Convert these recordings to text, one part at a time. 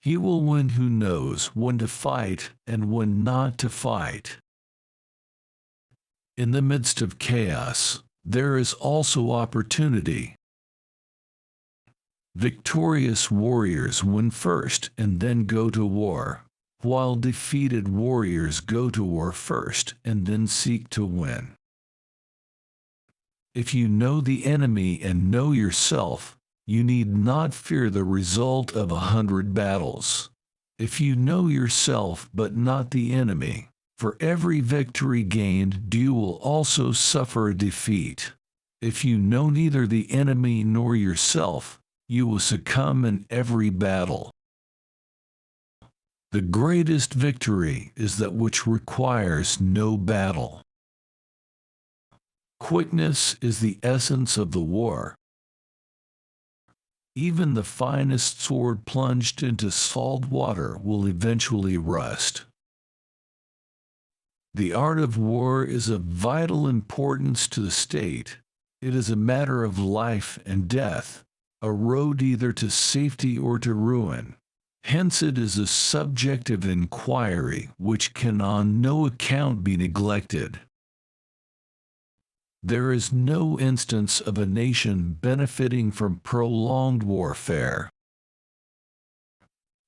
He will win who knows when to fight and when not to fight. In the midst of chaos, there is also opportunity. Victorious warriors win first and then go to war, while defeated warriors go to war first and then seek to win. If you know the enemy and know yourself, you need not fear the result of 100 battles. If you know yourself but not the enemy, for every victory gained you will also suffer a defeat. If you know neither the enemy nor yourself, you will succumb in every battle. The greatest victory is that which requires no battle. Quickness is the essence of the war. Even the finest sword plunged into salt water will eventually rust. The art of war is of vital importance to the state. It is a matter of life and death, a road either to safety or to ruin. Hence it is a subject of inquiry which can on no account be neglected. There is no instance of a nation benefiting from prolonged warfare.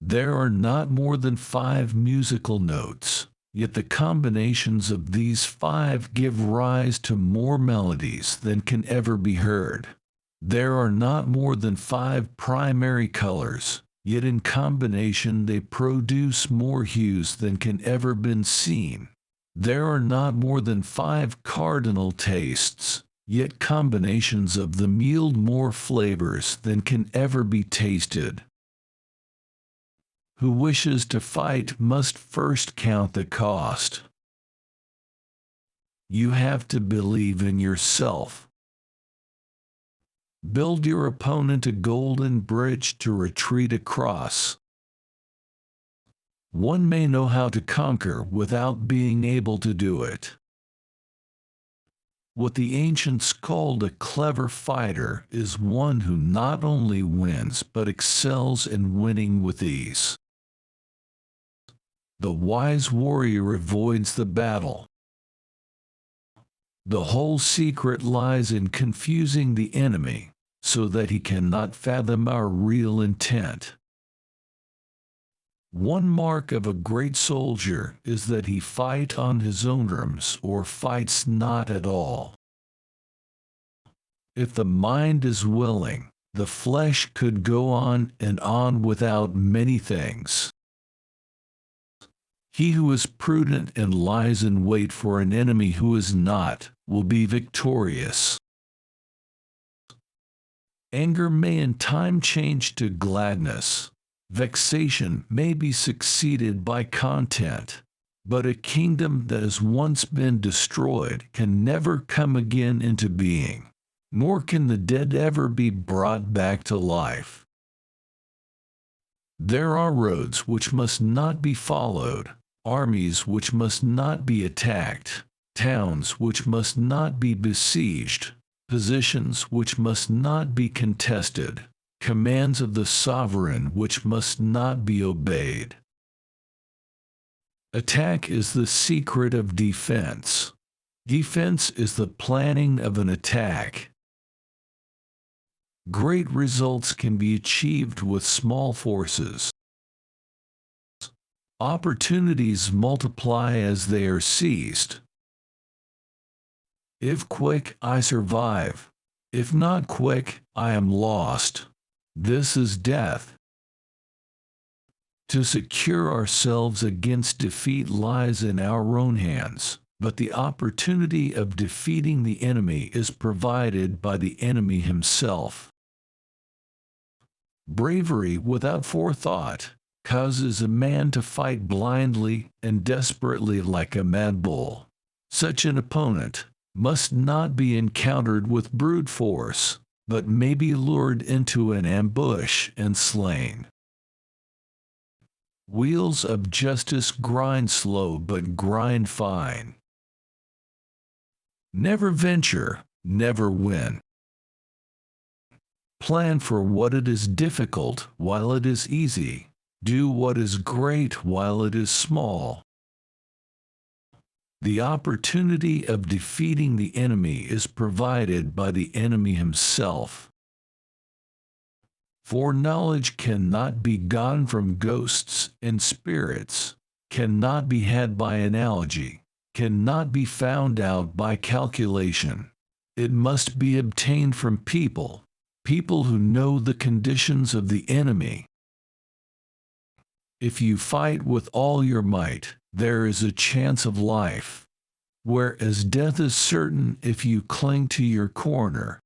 There are not more than 5 musical notes, yet the combinations of these 5 give rise to more melodies than can ever be heard. There are not more than 5 primary colors, yet in combination they produce more hues than can ever been seen. There are not more than 5 cardinal tastes, yet combinations of them yield more flavors than can ever be tasted. Who wishes to fight must first count the cost. You have to believe in yourself. Build your opponent a golden bridge to retreat across. One may know how to conquer without being able to do it. What the ancients called a clever fighter is one who not only wins but excels in winning with ease. The wise warrior avoids the battle. The whole secret lies in confusing the enemy, so that he cannot fathom our real intent. One mark of a great soldier is that he fight on his own terms or fights not at all. If the mind is willing, the flesh could go on and on without many things. He who is prudent and lies in wait for an enemy who is not, will be victorious. Anger may in time change to gladness. Vexation may be succeeded by content, but a kingdom that has once been destroyed can never come again into being, nor can the dead ever be brought back to life. There are roads which must not be followed, armies which must not be attacked, towns which must not be besieged, positions which must not be contested, commands of the sovereign which must not be obeyed. Attack is the secret of defense. Defense is the planning of an attack. Great results can be achieved with small forces. Opportunities multiply as they are seized. If quick, I survive. If not quick, I am lost. This is death. To secure ourselves against defeat lies in our own hands, but the opportunity of defeating the enemy is provided by the enemy himself. Bravery without forethought causes a man to fight blindly and desperately like a mad bull. Such an opponent must not be encountered with brute force, but may be lured into an ambush and slain. Wheels of justice grind slow but grind fine. Never venture, never win. Plan for what it is difficult while it is easy. Do what is great while it is small. The opportunity of defeating the enemy is provided by the enemy himself. For knowledge cannot be gotten from ghosts and spirits, cannot be had by analogy, cannot be found out by calculation. It must be obtained from people, people who know the conditions of the enemy. If you fight with all your might, there is a chance of life, whereas death is certain if you cling to your corner.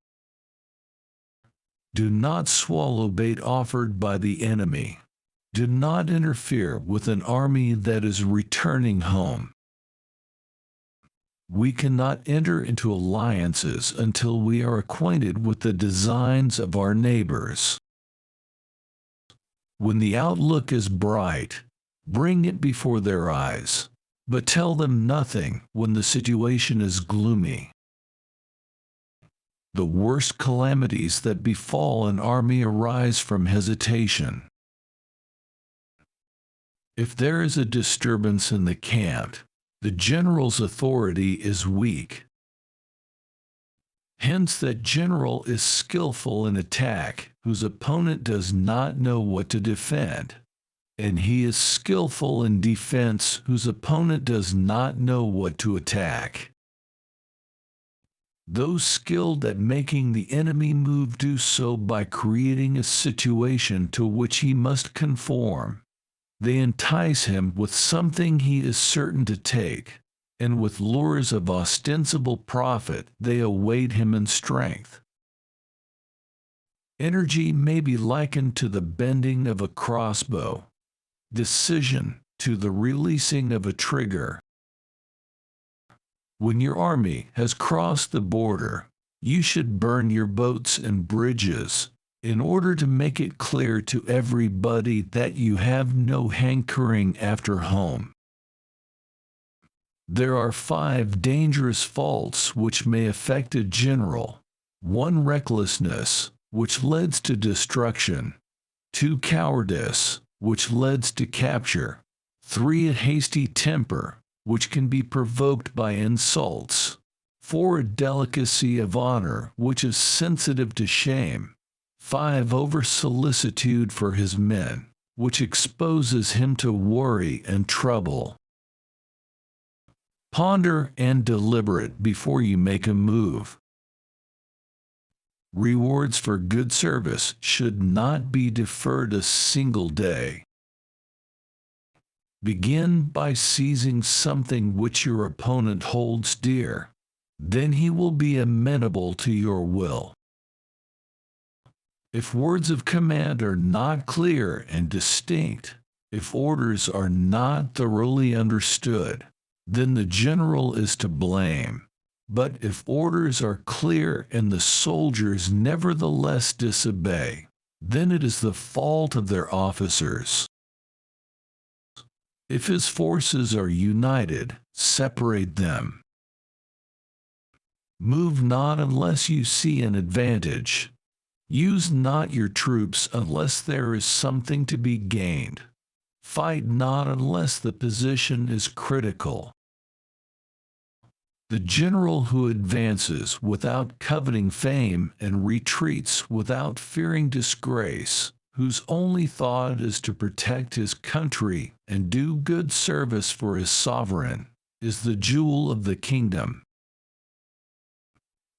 Do not swallow bait offered by the enemy. Do not interfere with an army that is returning home. We cannot enter into alliances until we are acquainted with the designs of our neighbors. When the outlook is bright, bring it before their eyes, but tell them nothing when the situation is gloomy. The worst calamities that befall an army arise from hesitation. If there is a disturbance in the camp, the general's authority is weak. Hence that general is skillful in attack, whose opponent does not know what to defend, and he is skillful in defense, whose opponent does not know what to attack. Those skilled at making the enemy move do so by creating a situation to which he must conform. They entice him with something he is certain to take, and with lures of ostensible profit they await him in strength. Energy may be likened to the bending of a crossbow, decision to the releasing of a trigger. When your army has crossed the border, you should burn your boats and bridges, in order to make it clear to everybody that you have no hankering after home. There are 5 dangerous faults which may affect a general. 1. Recklessness, which leads to destruction. 2. Cowardice, which leads to capture. 3. A hasty temper, which can be provoked by insults. 4. A delicacy of honor, which is sensitive to shame. 5. Over-solicitude for his men, which exposes him to worry and trouble. Ponder and deliberate before you make a move. Rewards for good service should not be deferred a single day. Begin by seizing something which your opponent holds dear. Then he will be amenable to your will. If words of command are not clear and distinct, if orders are not thoroughly understood, then the general is to blame. But if orders are clear and the soldiers nevertheless disobey, then it is the fault of their officers. If his forces are united, separate them. Move not unless you see an advantage. Use not your troops unless there is something to be gained. Fight not unless the position is critical. The general who advances without coveting fame and retreats without fearing disgrace, whose only thought is to protect his country and do good service for his sovereign, is the jewel of the kingdom.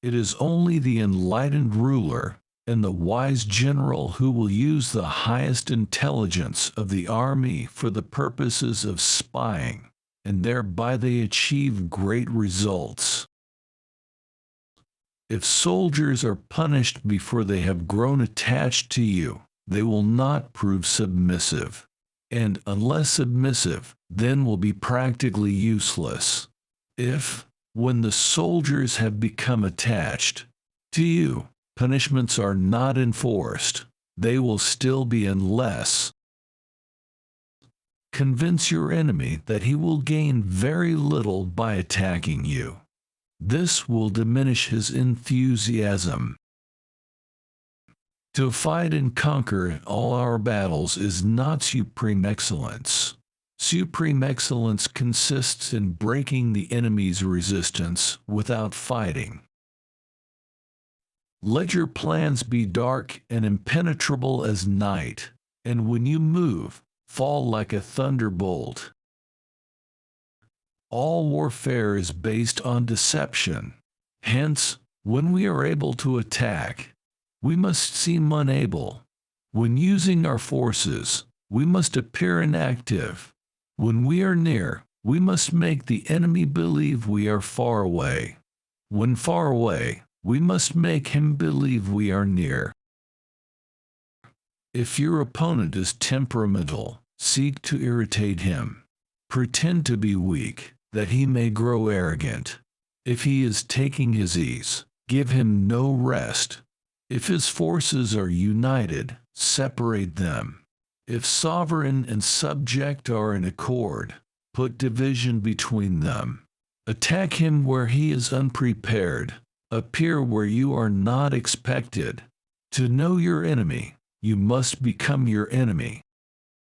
It is only the enlightened ruler and the wise general who will use the highest intelligence of the army for the purposes of spying, and thereby they achieve great results. If soldiers are punished before they have grown attached to you, they will not prove submissive, and unless submissive, then will be practically useless. If, when the soldiers have become attached to you, punishments are not enforced, they will still be unless. Convince your enemy that he will gain very little by attacking you. This will diminish his enthusiasm. To fight and conquer all our battles is not supreme excellence. Supreme excellence consists in breaking the enemy's resistance without fighting. Let your plans be dark and impenetrable as night, and when you move, fall like a thunderbolt. All warfare is based on deception. Hence, when we are able to attack, we must seem unable. When using our forces, we must appear inactive. When we are near, we must make the enemy believe we are far away. When far away, we must make him believe we are near. If your opponent is temperamental, seek to irritate him. Pretend to be weak, that he may grow arrogant. If he is taking his ease, give him no rest. If his forces are united, separate them. If sovereign and subject are in accord, put division between them. Attack him where he is unprepared. Appear where you are not expected. To know your enemy, you must become your enemy.